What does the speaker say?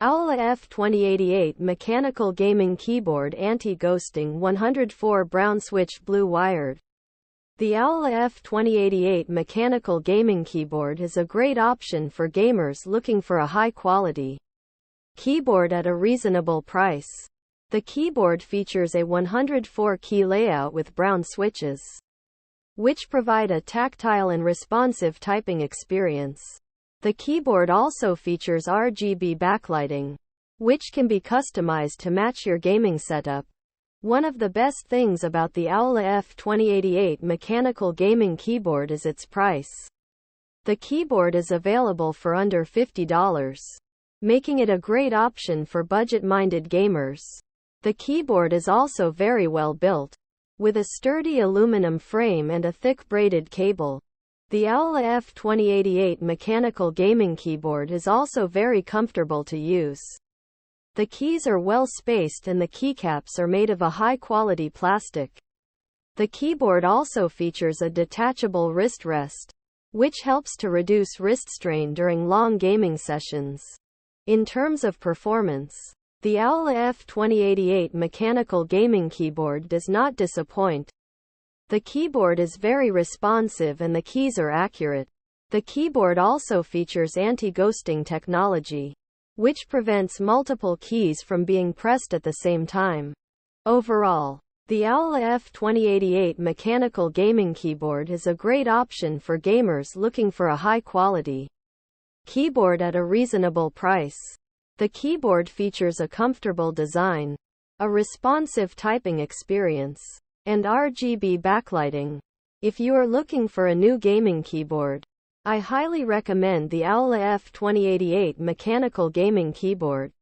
AULA F2088 Mechanical Gaming Keyboard Anti-Ghosting 104 Brown Switch Blue Wired. The AULA F2088 Mechanical Gaming Keyboard is a great option for gamers looking for a high-quality keyboard at a reasonable price. The keyboard features a 104-key layout with brown switches, which provide a tactile and responsive typing experience. The keyboard also features RGB backlighting, which can be customized to match your gaming setup. One of the best things about the AULA F2088 mechanical gaming keyboard is its price. The keyboard is available for under $50, making it a great option for budget-minded gamers. The keyboard is also very well built, with a sturdy aluminum frame and a thick braided cable. The AULA F2088 mechanical gaming keyboard is also very comfortable to use. The keys are well spaced and the keycaps are made of a high-quality plastic. The keyboard also features a detachable wrist rest, which helps to reduce wrist strain during long gaming sessions. In terms of performance, the AULA F2088 mechanical gaming keyboard does not disappoint. The keyboard is very responsive and the keys are accurate. The keyboard also features anti-ghosting technology, which prevents multiple keys from being pressed at the same time. Overall, the AULA F2088 mechanical gaming keyboard is a great option for gamers looking for a high-quality keyboard at a reasonable price. The keyboard features a comfortable design, a responsive typing experience, and RGB backlighting. If you are looking for a new gaming keyboard, I highly recommend the AULA F2088 mechanical gaming keyboard.